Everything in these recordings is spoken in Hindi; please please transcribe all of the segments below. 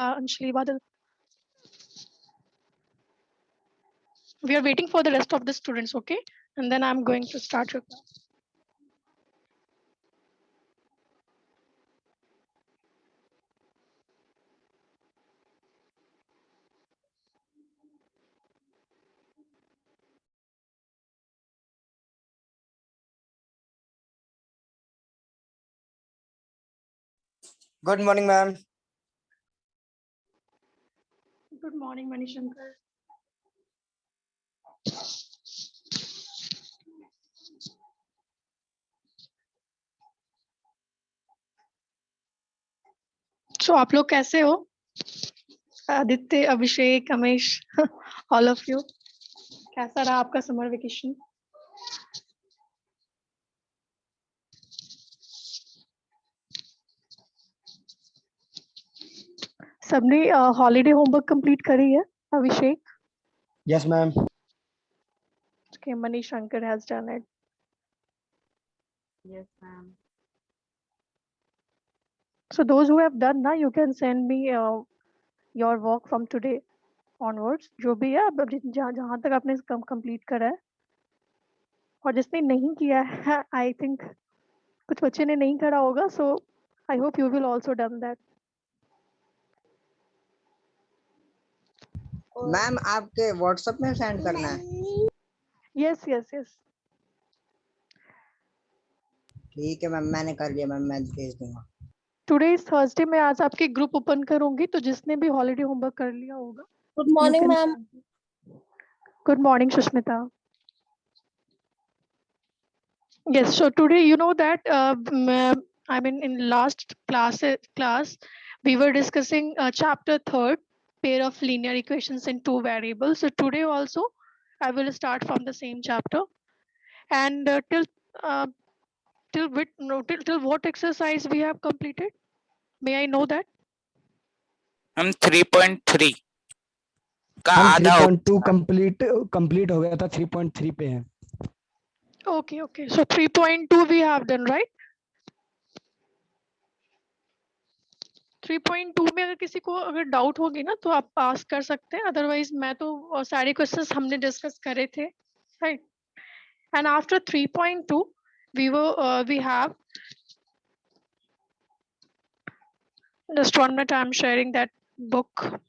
Anjali, Badal. We are waiting for the rest of the students, okay? And then I'm going to start your class. Good morning, ma'am. Good morning, Manishankar. So आप लोग कैसे हो? आदित्य, अभिषेक, अमेश, all of you. कैसा रहा आपका समर वेकेशन? सबने हॉलीडे होमवर्क कंप्लीट करी है? अभिषेक? Yes, ma'am. Okay, Manishankar has done it. Yes, ma'am. So those who have done, now you can send me your work from today onwards. जो भी है, अब जहाँ तक आपने कंप्लीट करा है, और जिसने नहीं किया है, आई थिंक कुछ बच्चे ने नहीं करा होगा, so I hope you will also done that. Ma'am आपके व्हाट्सएप में सेंड करना है? Yes, yes, yes. ठीक है मैम, मैंने कर लिया मैम, मैं भेज दूंगा। Today is Thursday, मैं आज आपके ग्रुप ओपन करूंगी, तो जिसने भी हॉलीडे होमवर्क कर लिया होगा. Good morning, ma'am. Good morning, Sushmita. Yes, so today you know that I mean in last class we were discussing chapter 3, pair of linear equations in two variables. So today also I will start from the same chapter, and till what exercise we have completed? May I know that? हम 3.3 का हम आधा 3.2 कंप्लीट हो गया था, 3.3 पे है। Okay, okay. So 3.2 we have done, right? 3.2 में अगर किसी को अगर डाउट होगी ना तो आप पास कर सकते हैं, अदरवाइज मैं तो सारे क्वेश्चंस हमने डिस्कस करे थे, right? And after 3.2 we have just 1 minute, I'm sharing that book.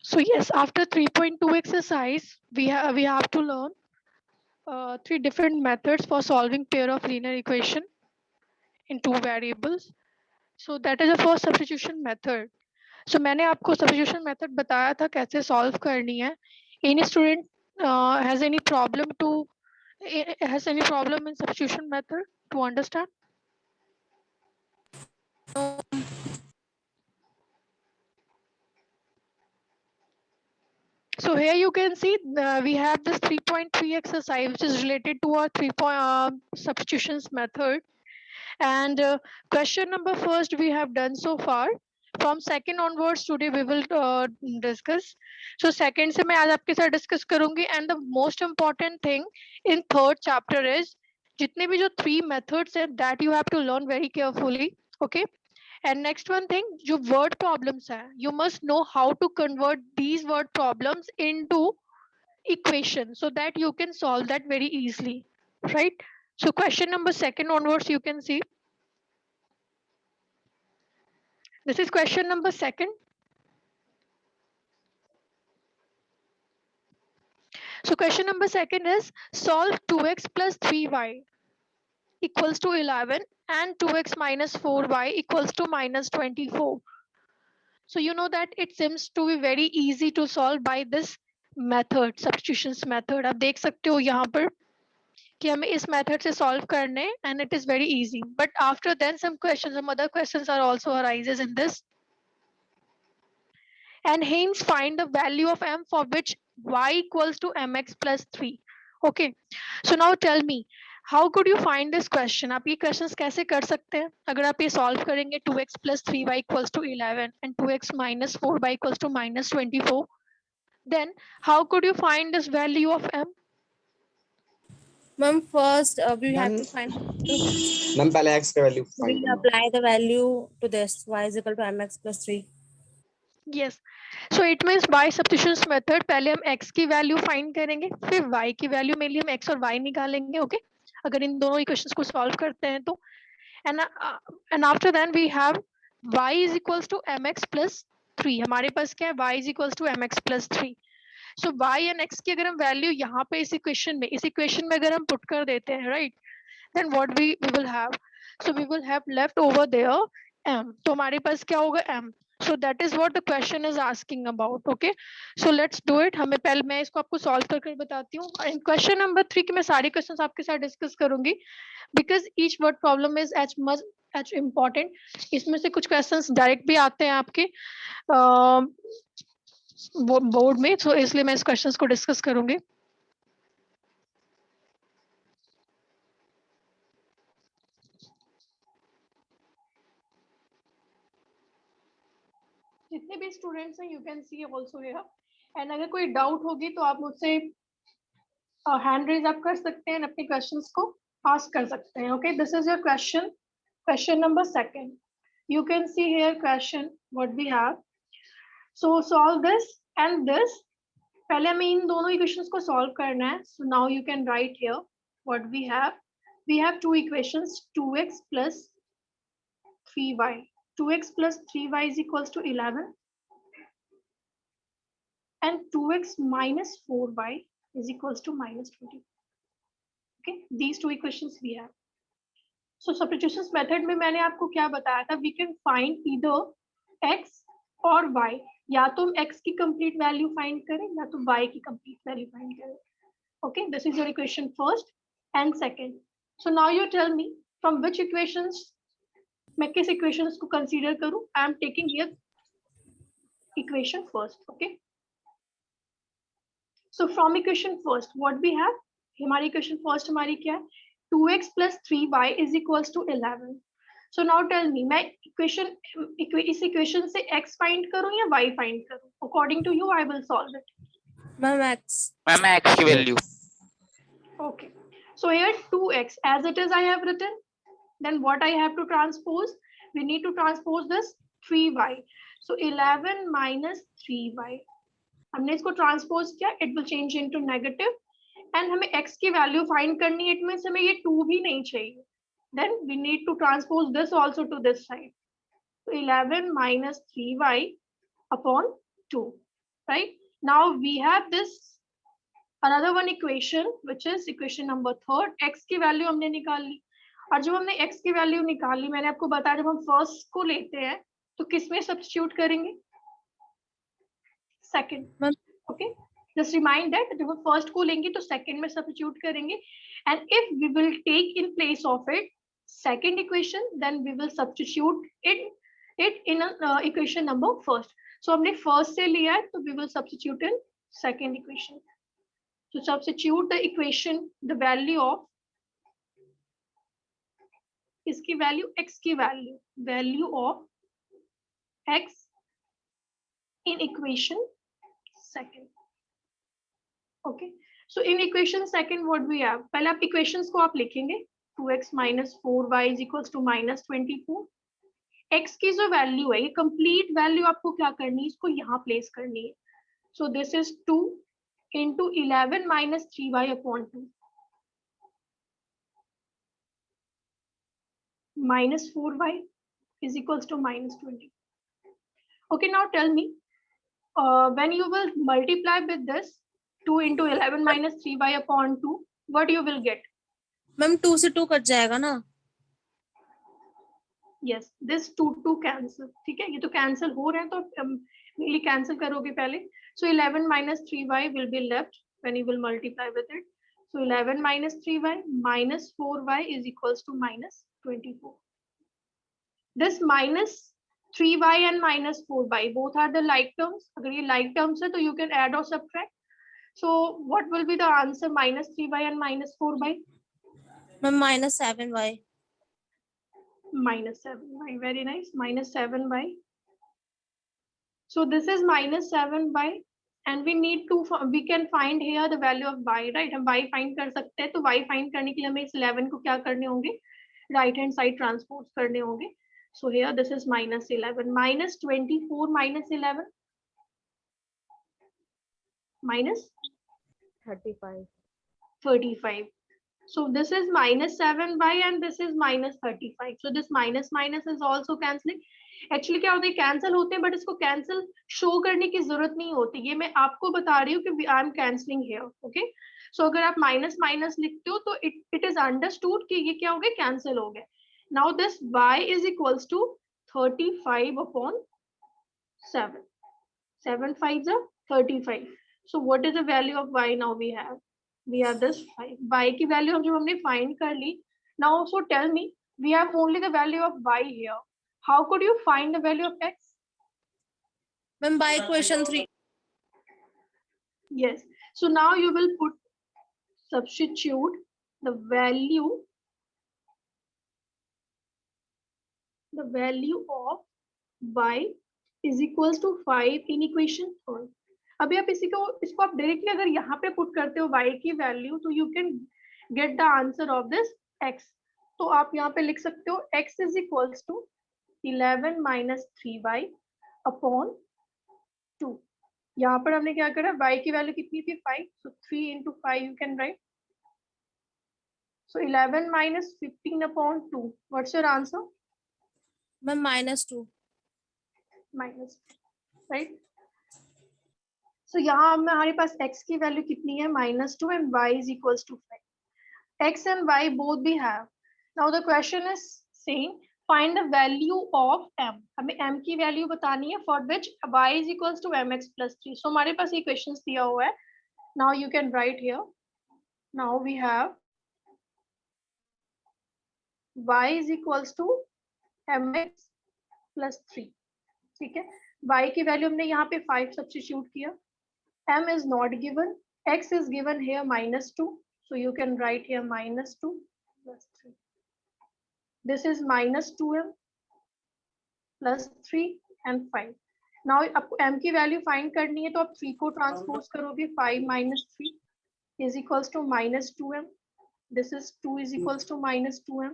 So yes, after 3.2 exercise, we have to learn 3 different methods for solving pair of linear equation in two variables. So that is the first substitution method. So मैंने आपको substitution method बताया था कैसे solve करनी है. Any student has any problem in substitution method to understand? So here you can see we have this 3.3 exercise which is related to our substitutions method, and question number first we have done so far. From second onwards today we will discuss. So second से मैं आज आपके साथ discuss करूंगी, and the most important thing in third chapter is जितने भी जो 3 methods है that you have to learn very carefully, okay? And next one thing, जो word problems है, you must know how to convert these word problems into equation so that you can solve that very easily, right? So question number second onwards you can see. This is question number second. So question number second is solve 2x plus 3y equals to 11 and 2x minus 4y equals to minus 24. So you know that it seems to be very easy to solve by this method, substitutions method. आप देख सकते हो यहाँ पर कि हमें इस method से solve करने, and it is very easy. But after then some other questions are also arises in this. And hence find the value of m for which y equals to mx plus 3. Okay, so now tell me, how could you find this question? आप ये questions कैसे कर सकते हैं? अगर आप ये solve करेंगे 2x plus 3y equals to 11 and 2x minus 4y equals to minus 24, then how could you find this value of m? Ma'am, first we have ma'am to find. Ma'am पहले x का वैल्यू We फाइंड करना apply the value to this y is equal to mx plus 3. Yes. So it means by substitution method पहले हम x की value find करेंगे, फिर y की value में लिए हम x और y निकालेंगे, okay? अगर इन दोनों equations को solve करते हैं तो, and after that we have y is equals to mx plus 3. हमारे पास क्या है? y is equals to mx plus 3. So y and x की अगर हम value यहाँ पे इस equation में अगर हम put कर देते हैं, right? Then what we will have? So we will have left over there m. तो हमारे पास क्या होगा? m. So that is what the question is asking about. Okay, so let's do it. हमें पहले मैं इसको आपको solve कर बताती हूँ. In question number 3 के मैं सारे questions आपके साथ discuss करूंगी because each word problem is as important. इसमें से कुछ questions direct भी आते हैं आपके बोर्ड में, so इसलिए मैं इस questions को discuss करूंगी. जितने भी स्टूडेंट्स हैं you can C also here, and अगर कोई डाउट होगी तो आप मुझसे हैंड रेज आप कर सकते हैं, अपने क्वेश्चंस को आस्क कर सकते हैं. Okay, this is your question number second. You can see here question what we have. So solve this and this. पहले हमें इन दोनों इक्वेशंस को सॉल्व करना है. So now you can write here what we have. We have two equations 2x plus 3y. 2x plus 3y is equals to 11 and 2x minus 4y is equals to minus 20. Okay, these two equations we have. So substitution method में मैंने आपको क्या बताया था? We can find either x और y. या तो हम x की complete value find करें या तो y की complete value find करें. Okay, this is your equation first and second. So now you tell me from which equations मैं किस इक्वेशंस को कंसीडर करूं? I am taking here equation first. Okay, so from equation first what we have? हमारी इक्वेशन फर्स्ट हमारी क्या है? 2x plus 3y is equals to 11. So now tell me, मैं इस इक्वेशन से x फाइंड करूं या y फाइंड करूं? According to you I will solve it. Ma'am, x. Ma'am x की value. Okay, so here 2x as it is I have written. Then what I have to transpose? We need to transpose this 3y. So 11 minus 3y. हमने इसको transpose किया, it will change into negative. And हमें x की value find करनी है, it means हमें ये 2 भी नहीं चाहिए. Then we need to transpose this also to this side. So 11 minus 3y upon 2. Right? Now we have this another one equation, which is equation number 3. x की value हमने निकाल ली. और जब हमने x की वैल्यू निकाली, मैंने आपको बताया जब हम फर्स्ट को लेते हैं तो किस में सब्स्टिट्यूट करेंगे? Second. Okay, just remind that जब हम फर्स्ट को लेंगे तो सेकंड में सब्स्टिट्यूट करेंगे. And if we will take in place of it second equation, then we will substitute it in equation number first. So हमने फर्स्ट से लिया है तो we will substitute in second equation. So substitute the equation, the value of इसकी वैल्यू x की value of x in equation second. Okay, so in equation second what we have? पहले आप इक्वेशंस को आप लिखेंगे. 2x minus 4y is equals to minus 24. x की जो वैल्यू है, ये कंप्लीट वैल्यू आपको क्या करनी है? इसको यहाँ प्लेस करनी है. सो this is 2 into 11 minus 3y upon 2. Minus 4y is equals to minus 20. Okay, now tell me, when you will multiply with this 2 into 11 minus 3y upon 2, what you will get? Ma'am, 2 से 2 कट जाएगा ना? Yes, this 2 cancel. ठीक है, ये तो cancel हो रहे हैं तो मेनली cancel करोगे पहले. So 11 minus 3y will be left when you will multiply with it. So 11 minus 3y minus 4y is equals to minus 24. This minus 3y and minus 4y both are the like terms. अगर ये like terms है तो you can add or subtract. So what will be the answer? Minus 3y and minus 4y. Ma'am, -7y. -7y. Very nice. -7y. So this is -7y, and we need to, we can find here the value of y, right? हम y find कर सकते हैं, तो y find करने के लिए हमें इस 11 को क्या करने होंगे, राइट हैंड साइड ट्रांसपोज करने होंगे. So here this is -11, -24 -11 -35. -35. So this is -7y and this is -35. So this minus is also cancelling. Actually क्या होता है, कैंसिल होते हैं, बट इसको कैंसिल शो करने की जरूरत नहीं होती. ये मैं आपको बता रही हूँ कि I am cancelling here. Okay, so अगर आप माइनस लिखते हो तो इट इज अंडरस्टूड कि ये क्या हो गया, कैंसिल हो गया. Now this y is equals to 35/7. 7 5s are 35. So what is the value of y now we have? We have this 5. Y की value हम जब हमने find कर ली. Now also tell me, we have only the value of y here. How could you find the value of x? Ma'am, by equation 3. Yes. So now you will substitute the value of y is equals to 5 in equation 3. अभी आप इसको आप डायरेक्टली अगर यहाँ पे पुट करते हो y की वैल्यू, तो you can get the answer of this x. तो आप यहाँ पे लिख सकते हो x is equals to 11 - 3y upon 2. यहाँ पर हमने क्या करा, y की वैल्यू कितनी थी, 5. सो 3 into 5 you can write. So 11 minus 15 upon 2. What's your answer? Ma'am, -2. Minus, right? So यहाँ हमारे पास x की वैल्यू कितनी है, -2, and y is equals to 5. X and y both we have. Now the question is saying find the value of m. हमें m की वैल्यू बतानी है, for which y is equals to mx plus 3. So हमारे पास ये questions दिया हुआ है. Now you can write here. Now we have y is equals to mx plus 3. ठीक है, y की वैल्यू हमने यहाँ पे 5 सब्स्टिट्यूट किया. m is not given, x is given here -2, so you can write here -2 plus 3. This is -2m plus 3 and 5. Now आपको m की वैल्यू फाइंड करनी है, तो आप 3 को ट्रांसपोज करोगे. 5 minus 3 is equals to -2m. This is 2 is equals to -2m.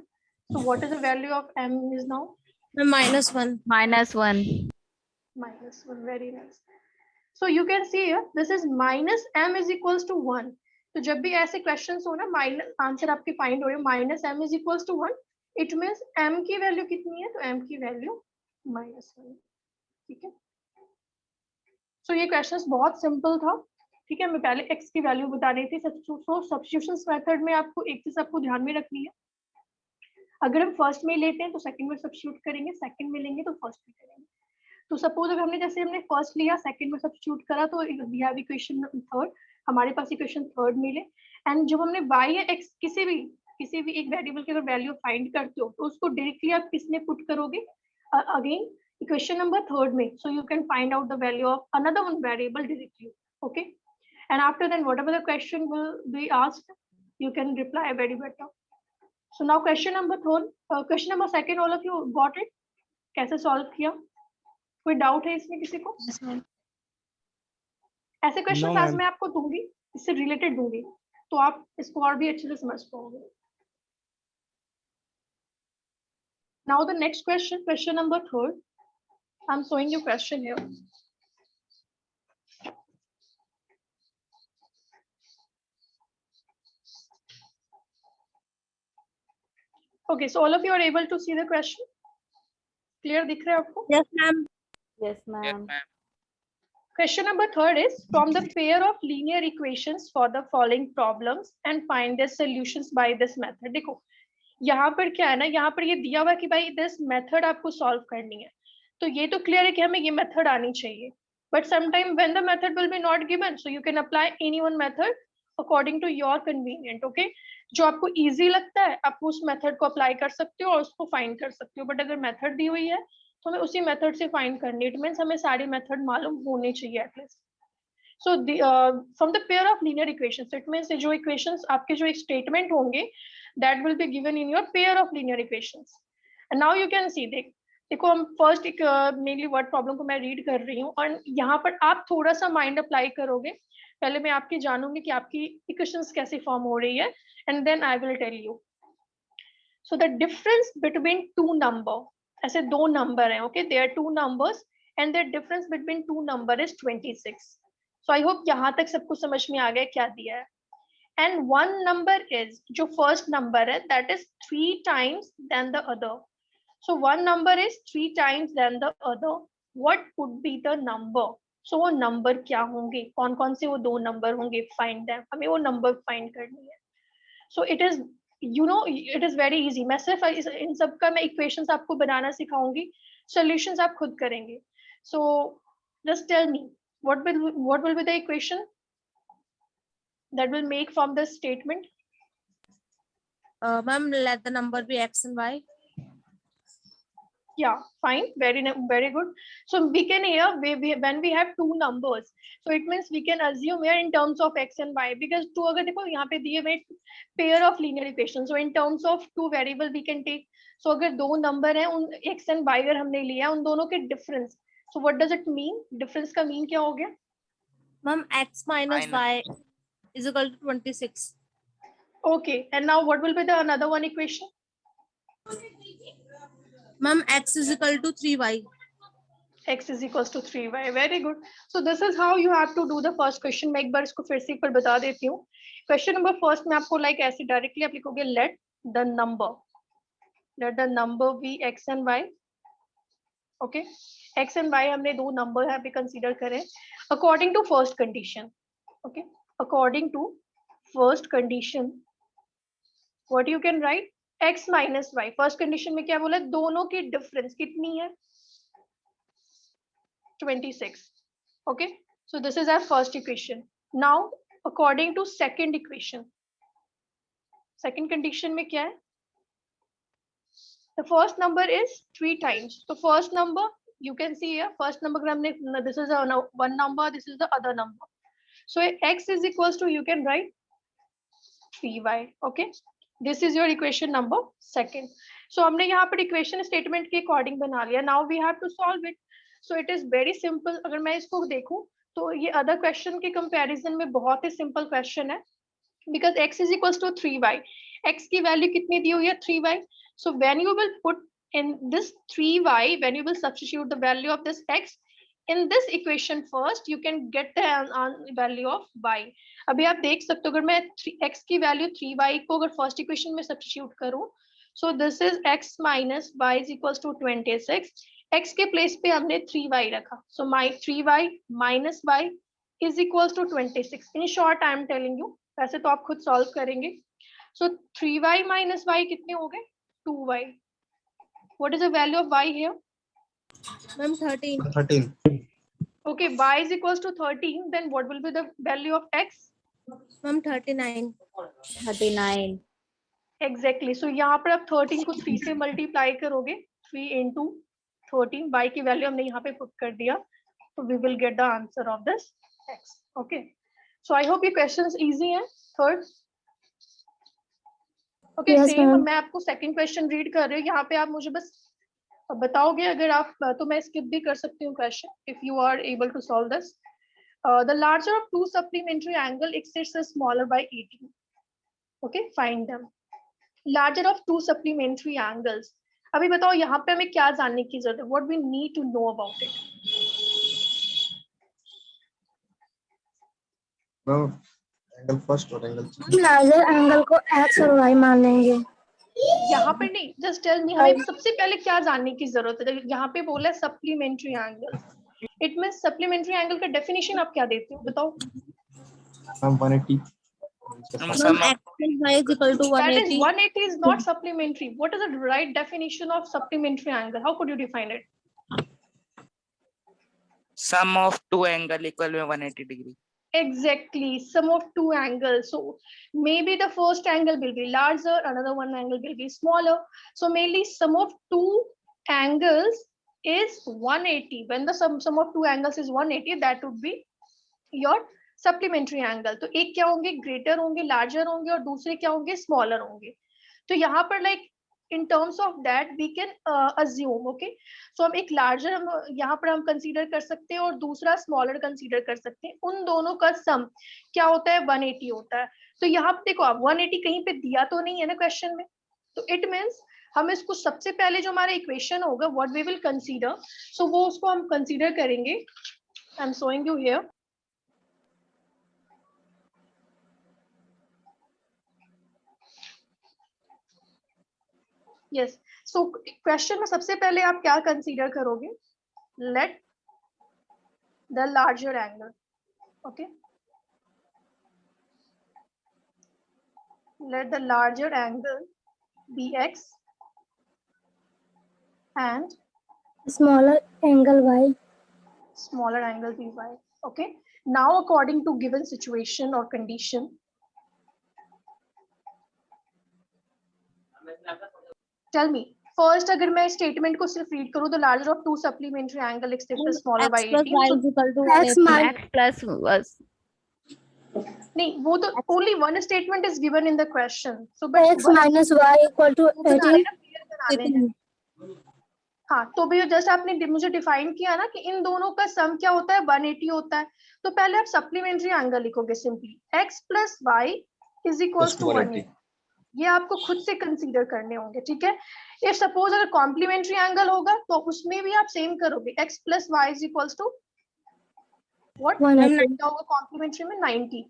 So what is the value of m is now? Ma'am, -1. -1. Very nice. So you can see here, this is -m is equals to 1. तो जब भी ऐसे क्वेश्चंस हो ना, माइनस आंसर आपके फाइंड हो रहे हो, -m is equals to 1, it means m की वैल्यू कितनी है, तो m की वैल्यू -1. ठीक है, सो ये क्वेश्चंस बहुत सिंपल था. ठीक है, मैं पहले x की वैल्यू बता रही थी. सो सब्स्टिट्यूशंस मेथड में आपको एक चीज आपको ध्यान में रखनी है, अगर हम फर्स्ट में लेते हैं तो सेकंड में सब्स्टिट्यूट करेंगे, सेकंड में लेंगे तो फर्स्ट में करेंगे. तो सपोज अगर हमने हमने फर्स्ट लिया, सेकंड में सब्स्टिट्यूट करा, तो वी हैव इक्वेशन थर्ड, हमारे पास इक्वेशन थर्ड मिले. एंड जब हमने y या x किसी भी एक वेरिएबल की अगर वैल्यू फाइंड करते हो, तो उसको डायरेक्टली आप किसने पुट करोगे, अगेन इक्वेशन नंबर थर्ड में. So you can find out the value of another one variable directly. Okay, and after then whatever the question will be asked, you can reply very better. So now question number third, question number second, all of you got it? कैसे सॉल्व किया, कोई डाउट है इसमें किसी को? ऐसे क्वेश्चन No, आज ma'am. मैं आपको दूंगी, इससे रिलेटेड दूंगी, तो आप इसको और भी अच्छे से समझ पाओगे. Now the next question, question number third. I'm showing you question here. Okay, so all of you are able to see the question. Clear दिख रहा है आपको? Yes, ma'am. Yes, Yes, ma'am. ma'am. Question number third is from the pair of linear equations for the following problems and find their solutions by this method. देखो यहाँ पर क्या है ना, यहाँ पर ये दिया हुआ कि भाई दिस मेथड आपको सॉल्व करनी है, तो ये तो क्लियर है कि हमें ये मेथड आनी चाहिए. But sometime when the method will be not given, so you can apply any one method according to your convenient. Okay, जो आपको इजी लगता है आप उस मेथड को अप्लाई कर सकते हो और उसको फाइंड कर सकते हो. बट अगर मेथड दी हुई है तो हमें उसी मेथड से फाइंड करनी है. इट मींस हमें सारे मेथड मालूम होने चाहिए at least. So from the pair of linear equations, it means जो इक्वेशंस आपके जो एक स्टेटमेंट होंगे, that will be given in your pair of linear equations. And now you can see, देखो हम फर्स्ट एक मेनली वर्ड प्रॉब्लम को मैं रीड कर रही हूँ और यहाँ पर आप थोड़ा सा माइंड अप्लाई करोगे. पहले मैं आपकी जानूंगी कि आपकी इक्वेशंस कैसे फॉर्म हो रही है, and then I will tell you. So the difference between two number, ऐसे दो नंबर हैं, okay, there are two numbers and the difference between two number is 26. So I hope यहाँ तक सबको समझ में आ गया क्या दिया है. एंड वन नंबर इज, जो फर्स्ट नंबर है, that is 3 times than the other. So one number is 3 times than the other. What would be the number? So वो number क्या होंगे, कौन कौन से वो दो number होंगे, find them. हमें वो number find करनी है. So it is, you know, it is very easy. मैं सिर्फ इन सब का मैं equations आपको बनाना सिखाऊंगी, solutions आप खुद करेंगे. So just tell me, what will be the equation that will make from this statement? Ma'am, let the number be x and y. Yeah, fine, very good. So we can here, when we have two numbers, so it means we can assume here in terms of x and y, because two, अगर देखो यहाँ पे दिए हुए pair of linear equations, so in terms of two variable we can take. So अगर दो number हैं, उन x and y अगर हमने लिया, उन दोनों के difference, so what does it mean? Difference का mean क्या हो गया? Ma'am, x minus y is equal to 26. Okay, and now what will be the another one equation? Ma'am, x is equal to 3y. X is equals to 3y. Very good. So this is how you have to do the first question. मैं एक बार इसको फिर से एक बार बता देती हूँ. Question number first में आपको like ऐसे directly आप लिखोगे, let the number be x and y. Okay, x and y हमने दो number यहाँ पे consider करें according to first condition. Okay, according to first condition, what you can write? x minus y. First condition में क्या बोला, दोनों की डिफरेंस कितनी है? 26. okay, so this is our first equation. Now according to second equation, second condition में क्या है? The first number is 3 times. So first number you can see here, first number हमने, this is one number, this is the other number. So x is equals to, you can write 3y. okay, this is your equation number second. So हमने यहाँ पर equation statement के according बना लिया. Now we have to solve it. So it is very simple. अगर मैं इसको देखूं तो ये other question के comparison में बहुत ही simple question है, because x is equals to 3y. x की value कितनी दी हुई है? 3y. So when you will put in this 3y, when you will substitute the value of this x in this equation first, you can get the value of y. अभी आप देख सकते हो, अगर मैं x की value 3y को अगर first equation में substitute करूं, so this is x minus y is equals to 26. x के place पे हमने 3y रखा, so my 3y minus y is equals to 26. In short, I am telling you, वैसे तो आप खुद solve करेंगे. So 3y minus y कितने हो गए? 2y. What is the value of y here? Ma'am, 13. 13. Okay, y is equals to 13. Then what will be the value of x? Ma'am, 39. 39. Exactly. So यहाँ पर आप 13 को 3 से multiply करोगे, 3 into 13. y की value हमने यहाँ पे put कर दिया. So we will get the answer of this x. Okay. So I hope ये questions easy हैं. Third. Okay, Yes, same. ma'am. मैं आपको second question read कर रही हूँ. यहाँ पे आप मुझे बस बताओगे, अगर आप तो मैं skip भी कर सकती हूँ question if you are able to solve this. The larger of two supplementary angle exceeds the smaller by 18. Okay, find them. Larger of two supplementary angles. अभी बताओ यहाँ पे हमें क्या जानने की जरूरत है? What we need to know about it? No, angle first or angle second? हम लार्जर एंगल को x और y मान लेंगे. यहाँ पर नहीं, just tell me हमें सबसे पहले क्या जानने की जरूरत है? यहाँ पे बोला है supplementary angle. It means supplementary angle का definition आप क्या देते हो? बताओ. 180. Ma'am, x and y is equal to That is 180. 180 is not supplementary. What is the right definition of supplementary angle? How could you define it? Sum of two angle equal to 180 degree. Exactly, sum of two angles. So maybe the first angle will be larger, another one angle will be smaller. So mainly sum of two angles is 180. When the sum of two angles is 180, that would be your supplementary angle. तो एक क्या होंगे? Greater होंगे, larger होंगे, और दूसरे क्या होंगे? Smaller होंगे. तो यहाँ पर like in terms of that we can assume, okay, so हम एक larger हम यहाँ पर हम consider कर सकते हैं और दूसरा smaller consider कर सकते हैं, उन दोनों का sum क्या होता है 180 होता है। तो यहाँ पे देखो आप 180 कहीं पे दिया तो नहीं है ना क्वेश्चन में, तो it means हम इसको सबसे पहले जो हमारा इक्वेशन होगा what we will consider, so वो उसको हम consider करेंगे, I'm showing you here. Yes, so question में सबसे पहले आप क्या कंसीडर करोगे, let the larger angle, okay, let the larger angle be x and smaller angle y. smaller angle be y. Okay, now according to given situation or condition, tell me first, अगर मैं स्टेटमेंट को सिर्फ रीड करूं, तो larger of two supplementary angle except the smaller by X plus 18, y so is equal to X minus X plus was नहीं, वो तो only one statement is given in the question, so but x minus y equal to 18. हाँ, तो भी जस्ट आपने मुझे डिफाइन किया ना कि इन दोनों का सम क्या होता है 180 होता है, तो पहले आप सप्लीमेंट्री एंगल लिखोगे simply x plus y is equal to 180, ये आपको खुद से कंसीडर करने होंगे, ठीक है। इफ सपोज अगर कॉम्प्लीमेंट्री एंगल होगा तो उसमें भी आप सेम करोगे, x plus y is equal to what, क्या होगा कॉम्प्लीमेंट्री में 90,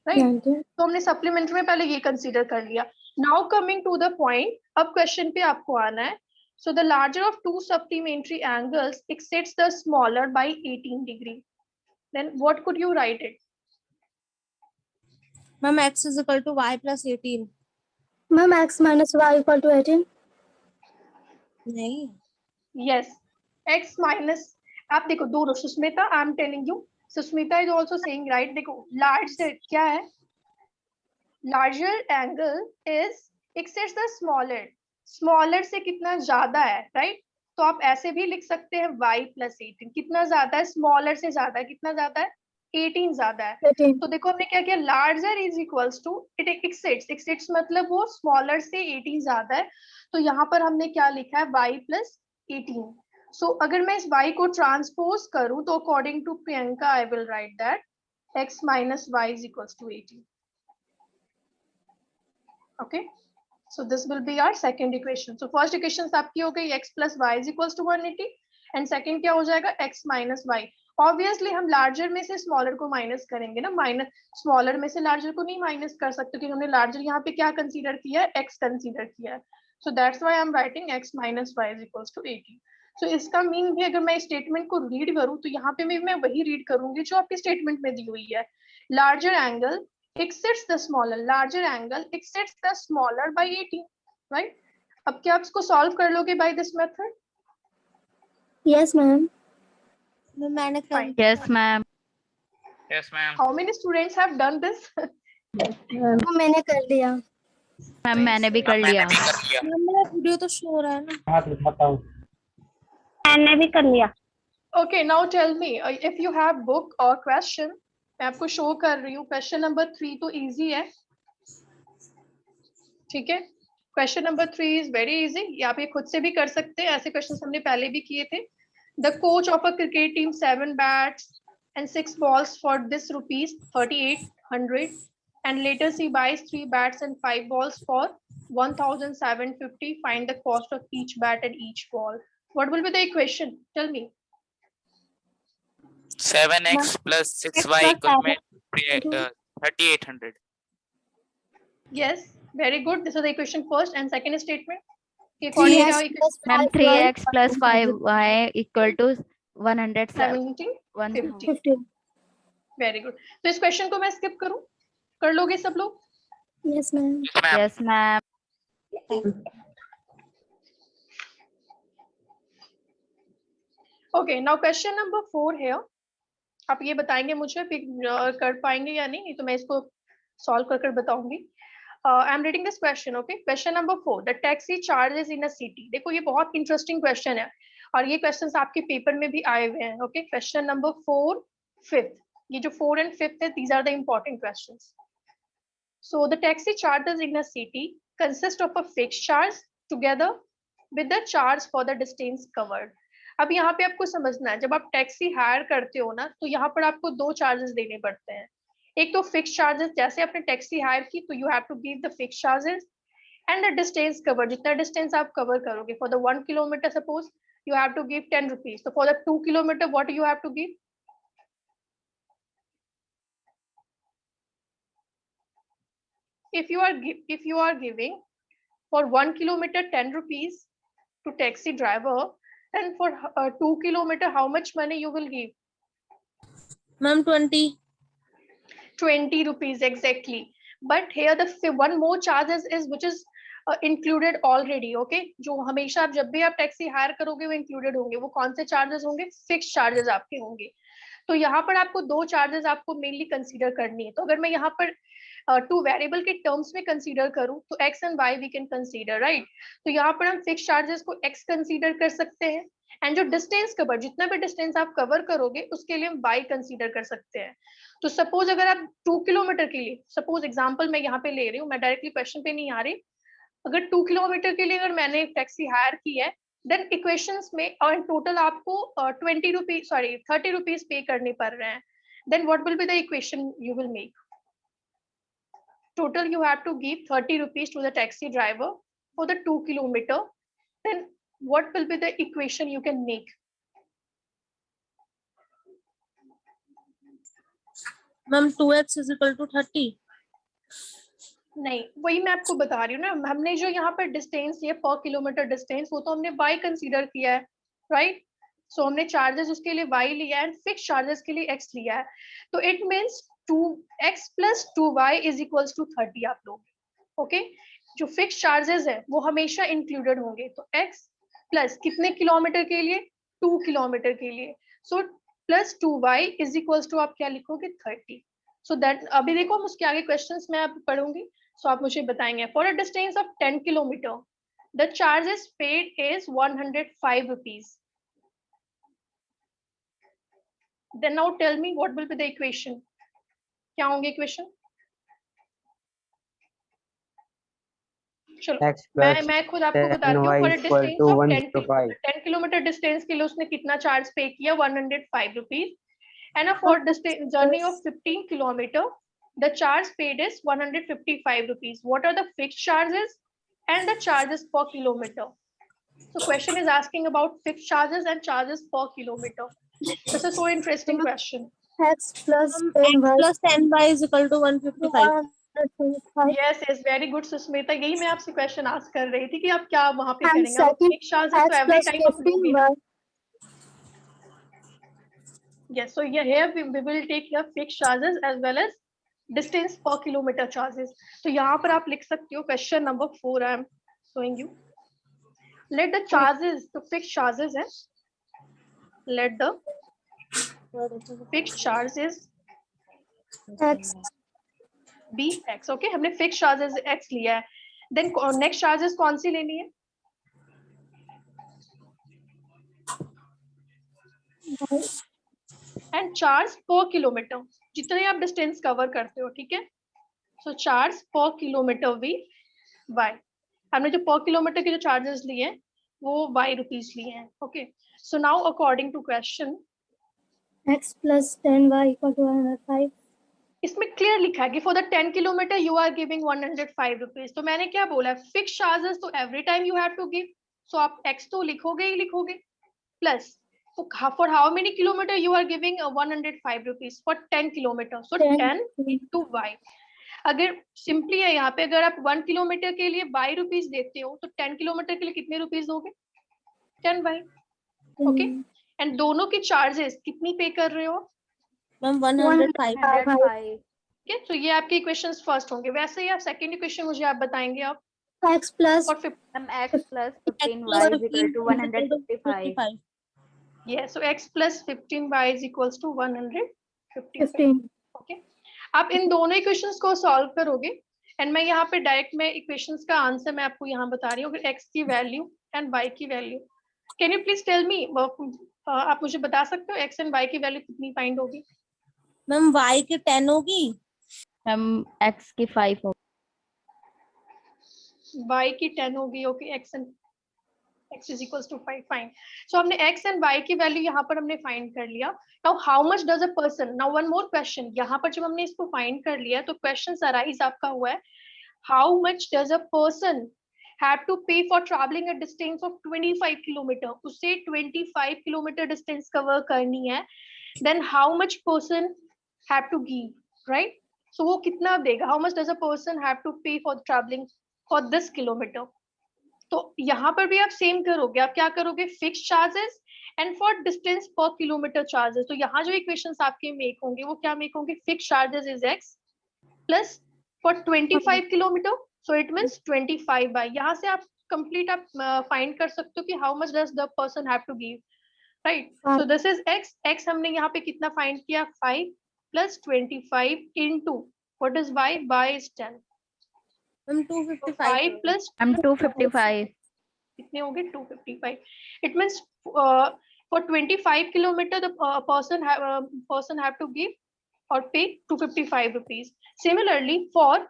राइट, तो हमने सप्लीमेंट्री में पहले ये कंसीडर कर लिया। Now coming to the point, अब क्वेश्चन पे आपको आना है। So the larger of two supplementary angles exceeds the smaller by 18 degree. Then what could you write it? Ma'am, x is equal to y plus 18. Ma'am, x minus y equal to 18. नहीं, Yes, x minus, आप देखो दोनों, Sushmita I am telling you, Sushmita is also saying right, देखो लार्जर क्या है, larger angle is exceeds the smaller, smaller से कितना ज्यादा है, राइट, तो आप ऐसे भी लिख सकते हैं y प्लस 18, कितना ज्यादा है, स्मॉलर से ज्यादा है, कितना ज्यादा है 18 ज्यादा है, 18. तो देखो हमने क्या किया, larger is equals to it exceeds, exceeds मतलब वो स्मॉलर से 18 ज्यादा है, तो यहाँ पर हमने क्या लिखा है y प्लस 18। सो अगर मैं इस y को ट्रांसपोज करूं तो according to Priyanka I will write that x minus y is equals to 18, okay. So this will be our second equation. So first equation आपकी हो गई x plus y is equals to 180 and second क्या हो जाएगा x minus y. Obviously हम larger में से smaller को minus करेंगे ना, minus smaller में से larger को नहीं minus कर सकते क्योंकि हमने larger यहाँ पे क्या consider किया है, x consider किया है. So that's why I'm writing x minus y is equals to 80. So इसका मीन भी अगर मैं स्टेटमेंट को रीड करूँ तो यहाँ पे भी मैं वही रीड करूंगी जो आपकी स्टेटमेंट में दी हुई है, larger angle exceeds the smaller, larger angle exceeds the smaller by 80, right? अब क्या आप इसको सॉल्व कर लोगे by this method? Yes, ma'am. मैंने कर Fine. yes ma'am. Yes, ma'am. How many students have done this? वो मैंने कर लिया. मैम मैंने भी कर मैंने लिया. भी कर लिया। मैम मेरा वीडियो तो शो हो रहा है ना। मैंने भी कर लिया. Okay, now tell me if you have book or question, मैं आपको शो कर रही हूँ, क्वेश्चन नंबर 3 तो इजी है, ठीक है, question number 3 is very easy, ये आप ये खुद से भी कर सकते हैं, ऐसे क्वेश्चंस हमने पहले भी किए थे। The coach of a cricket team 7 bats and 6 balls for this rupees 3800 and later he buys 3 bats and 5 balls for 1750, find the cost of each bat and each ball. What will be the equation? Tell me. 7x plus 6y equal to 3800. Yes, very good. This is the equation first and second statement. According to 3x plus ma'am 5y 3x plus 5y equal to 150. 1750. Very good. तो इस क्वेश्चन को मैं स्किप करूं, कर लोगे सब लोग? Yes, ma'am. Yes, ma'am. yes ma'am. Okay, now question number 4 here. आप ये बताएंगे मुझे कर पाएंगे या नहीं, तो मैं इसको सॉल्व कर बताऊंगी। I am reading this question, okay. Question number 4, the taxi charges in a city. देखो ये बहुत इंटरेस्टिंग क्वेश्चन है और ये क्वेश्चंस आपके पेपर में भी आए हुए हैं, ओके। क्वेश्चन नंबर 4, 5th, ये जो 4 and 5th है, these are the important questions. So the taxi charges in a city consist of a fixed charge together with the charge for the distance covered. अब यहाँ पे आपको समझना है, जब आप टैक्सी हायर करते हो ना, तो यहाँ पर आपको दो चार्जेस देने पड़ते हैं. एक तो फिक्स चार्जेस, जैसे आपने टैक्सी हायर की तो you have to give the fix charges, and the distance cover, जितना डिस्टेंस आप कवर करोगे. For the 1 kilometre suppose you have to give 10 rupees. So for the 2 kilometer, what you have to give? If you are giving for 1 kilometer 10 rupees to taxi driver, then for 2 kilometer, how much money you will give? Ma'am, 20 rupees exactly. But here the one more charges is which is included already. Okay, जो हमेशा आप जब भी आप टैक्सी हायर करोगे वो included होंगे. वो कौन से चार्जेस होंगे? फिक्स चार्जेस आपके होंगे. तो यहाँ पर आपको दो चार्जेस आपको मेनली कंसीडर करनी है. तो अगर मैं यहाँ पर टू वेरिएबल के टर्म्स में कंसीडर करूँ तो x and y we can consider, right. तो यहाँ पर हम फिक्स चार्जेस को x कंसीडर कर सकते हैं, एंड जो डिस्टेंस कवर, जितना भी डिस्टेंस आप कवर करोगे उसके लिए हम y कंसीडर कर सकते हैं. तो सपोज अगर आप 2 किलोमीटर के लिए, सपोज एग्जांपल मैं यहाँ पे ले रही हूँ, मैं डायरेक्टली क्वेश्चन पे नहीं आ रही. अगर 2 किलोमीटर के लिए अगर मैंने टैक्सी हायर की है, देन इक्वेशंस में और टोटल आपको 30 रुपीज पे करने पड़ रहे हैं. Then what will be the equation you will make? Total you have to give 30 rupees to the taxi driver for the 2 kilometer. Then what will be the equation you can make? Ma'am, 2x is equal to 30. नहीं, वही मैं आपको बता रही हूँ ना. हमने जो यहाँ पर डिस्टेंस ये पर किलोमीटर डिस्टेंस, वो तो हमने y कंसीडर किया है, राइट. सो हमने चार्जेस उसके लिए y लिया है एंड फिक्स चार्जेस के लिए x लिया है. तो it means 2x plus 2y is equals to 30 आप लोग. ओके, जो फिक्स चार्जेस है वो हमेशा इंक्लूडेड होंगे. तो x प्लस कितने किलोमीटर के लिए? 2 किलोमीटर के लिए. So plus 2y is equals to आप क्या लिखोगे? 30. सो दैट अभी देखो हम उसके आगे क्वेश्चंस में आप पढ़ूंगी. सो आप मुझे बताएंगे. For a distance of 10 kilometre the charges paid is 105 rupees. Then now tell me what will be the equation? क्या होंगे इक्वेशन? चलो मैं खुद आपको बताती हूँ. For distance of 10 kilometre distance के लिए उसने कितना चार्ज पे किया? 105 rupees. And for journey of 15 kilometre the charge paid is 155 rupees. What are the fixed charges and the charges per kilometre? So question is asking about fixed charges and charges per kilometer. This is so interesting question. X plus X plus 10y is equal to 155. Yes, yes, very good, Susmita. यही मैं आपसे क्वेश्चन आस्क कर रही थी कि आप क्या वहाँ पे And करेंगे. आप फिक्स चार्जेस तो एवरी टाइम आप लोगे ना. Yes, so here we will take your fixed charges as well as distance per kilometer charges. तो यहाँ पर आप लिख सकते हो question number 4 I am showing you. Let the charges, the fixed charges है. Let the fixed charges X be x. Okay, हमने fixed charges x लिया है. Then next charges कौन सी लेनी है? And charge per kilometer, जितने आप डिस्टेंस कवर करते हो, ठीक है. So charge per kilometer भी y. हमने जो पर किलोमीटर के जो चार्जेस लिए हैं वो y रुपीस लिए हैं. Okay, so now according to question X plus 10y equal to 105. इसमें क्लियर लिखा है कि for the 10 kilometre you are giving 105 rupees. तो मैंने क्या बोला? फिक्स चार्जेस तो every time you have to give. So आप x तो लिखोगे ही लिखोगे, प्लस तो for how many kilometre you are giving 105 rupees for 10 kilometre. So 10 into y. अगर सिंपली है यहाँ पे, अगर आप 1 किलोमीटर के लिए y रुपीज देते हो तो 10 किलोमीटर के लिए कितने रुपीज दोगे? 10y. ओके, एंड दोनों की चार्जेस कितनी पे कर रहे हो? Ma'am, 105. ठीक है, तो ये आपके इक्वेशंस फर्स्ट होंगे. वैसे ही आप सेकंड इक्वेशन मुझे आप बताएंगे आप. X plus और X plus 15y is equal to 155. yes, so x plus 15y is equals to 155. 15. Okay, आप इन दोनों इक्वेशंस को सॉल्व करोगे एंड मैं यहाँ पे डायरेक्ट मैं इक्वेशंस का आंसर मैं आपको यहाँ बता रही हूँ. अगर x की वैल्यू एंड y की वैल्यू, can you please tell me, आप मुझे बता सकते हो x एंड y की वैल्यू कितनी फाइंड होगी? मैम, y की 10 होगी. हम X की 5 हो. y की 10 होगी, okay, x and x is equals to 5, fine. So हमने x एंड y की वैल्यू यहाँ पर हमने फाइंड कर लिया. Now how much does a person, now one more question, यहाँ पर जब हमने इसको फाइंड कर लिया तो क्वेश्चन अराइज आपका हुआ है, how much does a person have to pay for traveling a distance of 25 kilometer, उसे 25 kilometer distance cover करनी है, then how much person have to give, right? So वो कितना देगा, how much does a person have to pay for traveling for this kilometer? तो यहाँ पर भी आप सेम करोगे, आप क्या करोगे, fix charges and for distance per kilometre charges. तो यहाँ जो इक्वेशंस आपके मेक होंगे वो क्या मेक होंगे, fix charges is x plus for 25 kilometre, so it means 25 by, यहाँ से आप कंप्लीट आप फाइंड कर सकते हो कि how much does the person have to give, right? So this is x हमने यहाँ पे कितना फाइंड किया, 5 plus 25 into what is y is 10. हम 255 5 प्लस I'm 255. कितने होंगे, 255. It means for 25 kilometer the person have to give or pay 255 rupees. Similarly for,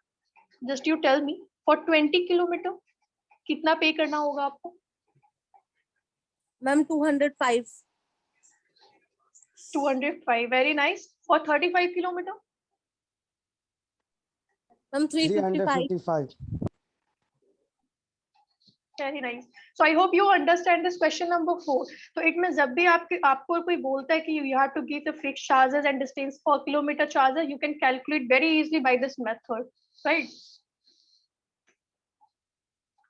just you tell me, for 20 kilometer कितना पे करना होगा आपको? Ma'am 205. 205, very nice. For 35 kilometer? Ma'am 355. 355. Very nice. So I hope you understand this question number 4. So it means जब भी आपको कोई बोलता है कि you have to give the fixed charges and distance per kilometer charges, you can calculate very easily by this method, right?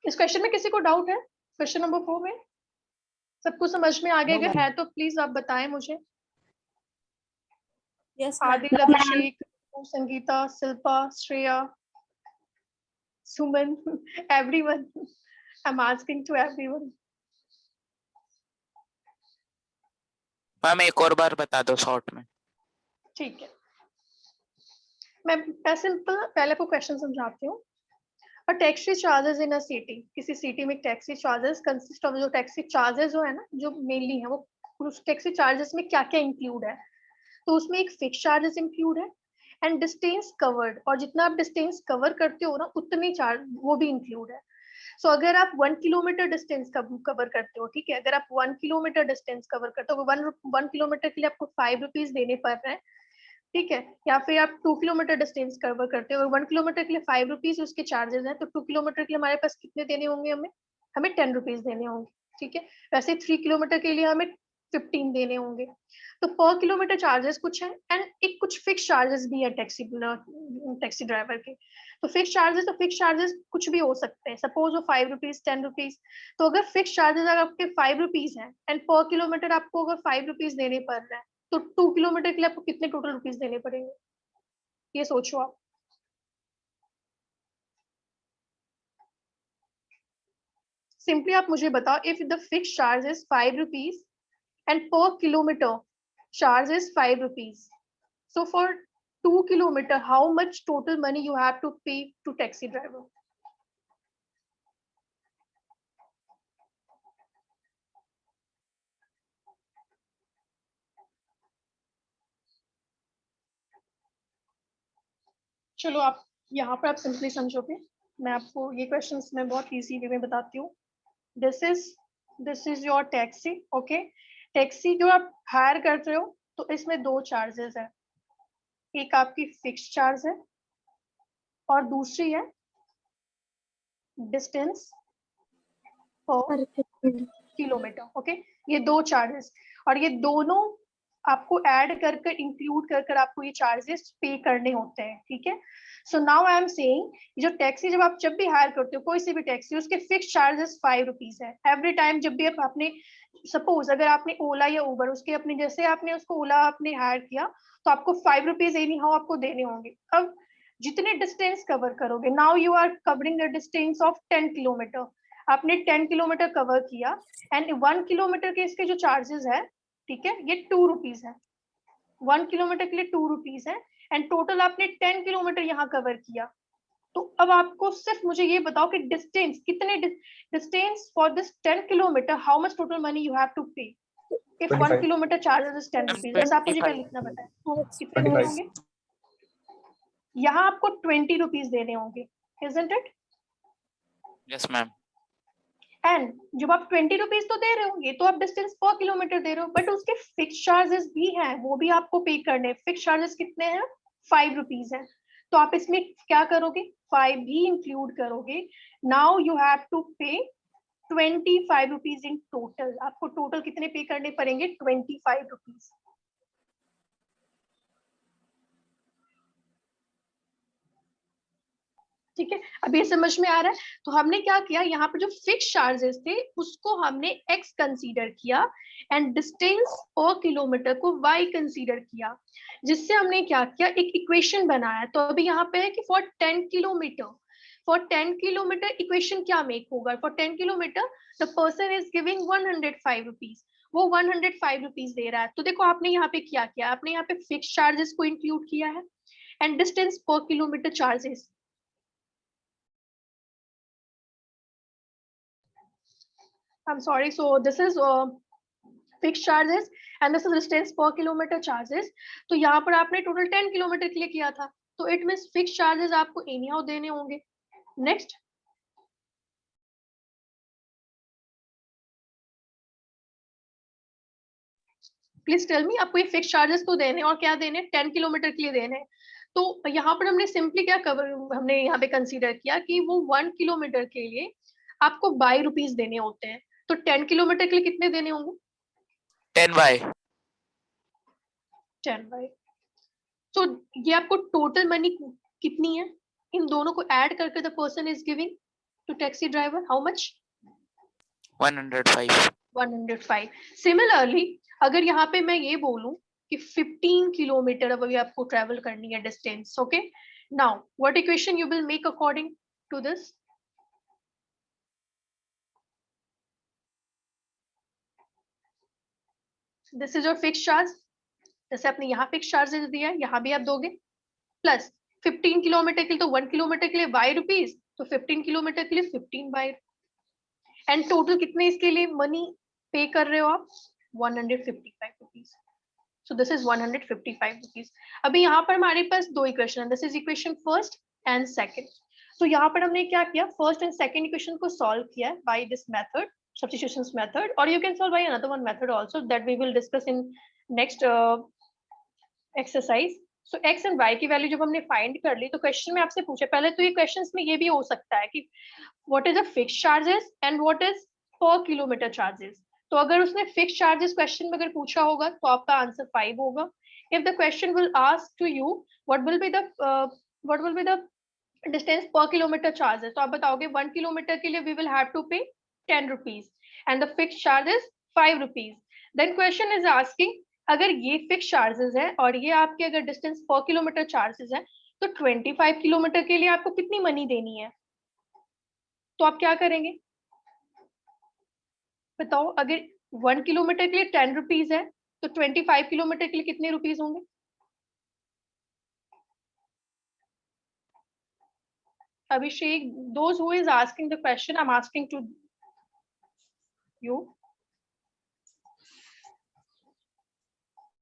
इस क्वेश्चन में किसी को डाउट है, क्वेश्चन नंबर 4 में सबको समझ में आ गया? अगर है तो प्लीज आप बताएं मुझे. Yes Adil, Abhishek, Sangeeta, Shilpa, Shreya, Suman, everyone. I'm asking to everyone. Ma'am एक और बार बता दो शॉर्ट में. ठीक है, मैं सिंपल पहले को क्वेश्चन समझाती हूँ. A taxi charges in a city, किसी सिटी में टैक्सी चार्जेस कंसिस्ट ऑफ, जो टैक्सी चार्जेस जो है ना, जो मेनली है वो उस टैक्सी चार्जेस में क्या क्या इंक्लूड है, तो उसमें एक फिक्स चार्जेस इंक्लूड है एंड डिस्टेंस कवर्ड, और जितना आप डिस्टेंस कवर करते हो ना उतनी चार्ज वो भी इंक्लूड है. सो अगर आप 1 किलोमीटर डिस्टेंस कवर करते हो, ठीक है, अगर आप 1 किलोमीटर डिस्टेंस कवर करते हो, 1 किलोमीटर के लिए आपको 5 रुपीज देने पड़ रहे हैं, ठीक है, या फिर आप 2 किलोमीटर डिस्टेंस कवर करते हो और 1 किलोमीटर के लिए 5 रुपीज उसके चार्जेस हैं, तो 2 किलोमीटर के लिए हमारे पास कितने देने होंगे, हमें 10 रुपीज देने होंगे, ठीक है. वैसे 3 किलोमीटर के लिए हमें 15 देने होंगे. तो पर किलोमीटर चार्जेस कुछ है एंड एक कुछ फिक्स चार्जेस भी है टैक्सी ड्राइवर के. तो फिक्स चार्जेस कुछ भी हो सकते हैं, सपोज वो 5 रुपीज 10 रुपीज. तो अगर फिक्स चार्जेस अगर आपके 5 रुपीज है एंड पर किलोमीटर आपको अगर 5 रुपीज देने पड़ रहे हैं, तो 2 किलोमीटर के लिए आपको कितने टोटल रुपीज देने पड़ेंगे, ये सोचो आप. सिंपली आप मुझे बताओ, if the fix charge is 5 rupees and per kilometer charge is 5 rupees, so for 2 kilometer how much total money you have to pay to taxi driver? चलो आप यहाँ पर आप सिंपली समझोगे, मैं आपको ये क्वेश्चंस में बहुत इजी वे में बताती हूँ. This is your taxi, okay. Taxi जो आप हायर करते हो तो इसमें 2 चार्जेस है, एक आपकी फिक्स चार्ज है और दूसरी है डिस्टेंस पर किलोमीटर, ओके. ये 2 चार्जेस, और ये दोनों आपको ऐड कर इंक्लूड कर आपको ये चार्जेस पे करने होते हैं, ठीक है. So now I am saying, जो टैक्सी जब भी हायर करते हो कोई सी भी टैक्सी, उसके फिक्स चार्जेस 5 रुपीज है एवरी टाइम. जब भी आपने सपोज अगर आपने ओला या उबर उसके अपने जैसे आपने उसको ओला आपने हायर किया तो आपको 5 रुपीज एनी हाउ आपको देने होंगे. अब जितने डिस्टेंस कवर करोगे, now you are covering the distance of 10 kilometre, आपने 10 किलोमीटर कवर किया एंड 1 किलोमीटर के इसके जो चार्जेस है, ठीक है, ये 2 रुपीज है. 1 किलोमीटर के लिए 2 रुपीज है एंड टोटल आपने 10 किलोमीटर यहाँ कवर किया. तो अब आपको सिर्फ मुझे ये बताओ कि डिस्टेंस कितने distance for this 10 kilometre how much total money you have to pay if 1 kilometre charges is 10 rupees. बस आप मुझे क्या लिखना बताएं, कितने देने होंगे. यहाँ आपको 20 रुपीज देने होंगे, isn't it? Yes ma'am. And जब आप 20 रुपीज तो दे रहे होंगे तो आप डिस्टेंस पर किलोमीटर दे रहे हो, बट उसके फिक्स चार्जेस भी हैं, वो भी आपको पे करने हैं। फिक्स चार्जेस कितने हैं? 5 रुपीज है। तो आप इसमें क्या करोगे? 5 भी इंक्लूड करोगे। नाउ यू हैव टू पे 25 रुपीज इन टोटल। आपको टोटल कितने पे करने पड़ेंगे? 25 रुपीज। ठीक है, अब ये समझ में आ रहा है? तो हमने क्या किया, यहाँ पर जो फिक्स चार्जेस थे उसको हमने x कंसीडर किया एंड डिस्टेंस पर किलोमीटर को y कंसीडर किया, जिससे हमने क्या किया, एक इक्वेशन बनाया। तो अभी यहाँ पे है कि फॉर 10 किलोमीटर इक्वेशन क्या मेक होगा? For 10 kilometre the person is giving 105 rupees, वो 105 रुपीज दे रहा है। तो देखो आपने यहाँ पे क्या किया, आपने यहाँ पे फिक्स चार्जेस को इंक्लूड किया है and distance per kilometre charges. I'm sorry, so this is fixed charges and this is distance per kilometer charges. तो यहाँ पर आपने टोटल 10 किलोमीटर के लिए किया था, तो इट मींस फिक्स चार्जेस आपको एनीहाउ देने होंगे। नेक्स्ट, प्लीज टेल मी, आपको ये फिक्स चार्जेस तो देने और क्या देने? 10 किलोमीटर के लिए देने। तो यहाँ पर हमने सिंपली क्या हमने यहाँ पे कंसीडर किया कि वो 1 किलोमीटर के लिए आपको 22 रुपीज देने होते हैं। तो 10 किलोमीटर के लिए कितने देने होंगे? 10y। 10y। तो ये आपको टोटल मनी कितनी है? इन दोनों को ऐड करके the person is giving to taxi driver how much? 105। 105। Similarly अगर यहाँ पे मैं ये बोलूं कि 15 किलोमीटर अब अभी आपको ट्रेवल करनी है distance, okay, now what equation you will make according to this? This is your fix charge, जैसे आपने यहाँ फिक्स चार्जेस दिया है यहाँ भी आप दोगे, प्लस 15 किलोमीटर के लिए तो 1 किलोमीटर के लिए y रुपीज, तो 15 किलोमीटर के लिए 15 y, एंड टोटल कितने इसके लिए मनी पे कर रहे हो आप? 155 rupees. So this is 155 rupees. अभी यहाँ पर हमारे पास दो इक्वेशन है, this is equation first and second. तो यहाँ पर हमने क्या किया, फर्स्ट एंड सेकंड इक्वेशन को सॉल्व किया by this method, substitutions method, or you can solve by another one method also that we will discuss in next exercise. So x and y की वैल्यू जब हमने फाइंड कर ली तो क्वेश्चन में आपसे पूछे, पहले तो ये क्वेश्चंस में ये भी हो सकता है कि what is the fix charges and what is पर किलोमीटर चार्जेस। तो अगर उसने फिक्स चार्जेस क्वेश्चन में अगर पूछा होगा तो आपका आंसर 5 होगा। If the question will ask to you what will be the distance per kilometre charges, तो आप बताओगे 1 किलोमीटर के लिए we will have to pay 10 rupees and the fix charges 5 rupees. Then question is asking अगर ये फिक्स चार्जेस है और ये आपके अगर डिस्टेंस पर किलोमीटर चार्जेस है तो 25 किलोमीटर के लिए आपको कितनी मनी देनी है? तो आप क्या करेंगे बताओ? अगर 1 किलोमीटर के लिए 10 रुपीज है तो 25 किलोमीटर के लिए कितने रुपीज होंगे? Abhishek, those who is asking the question, I'm asking to you.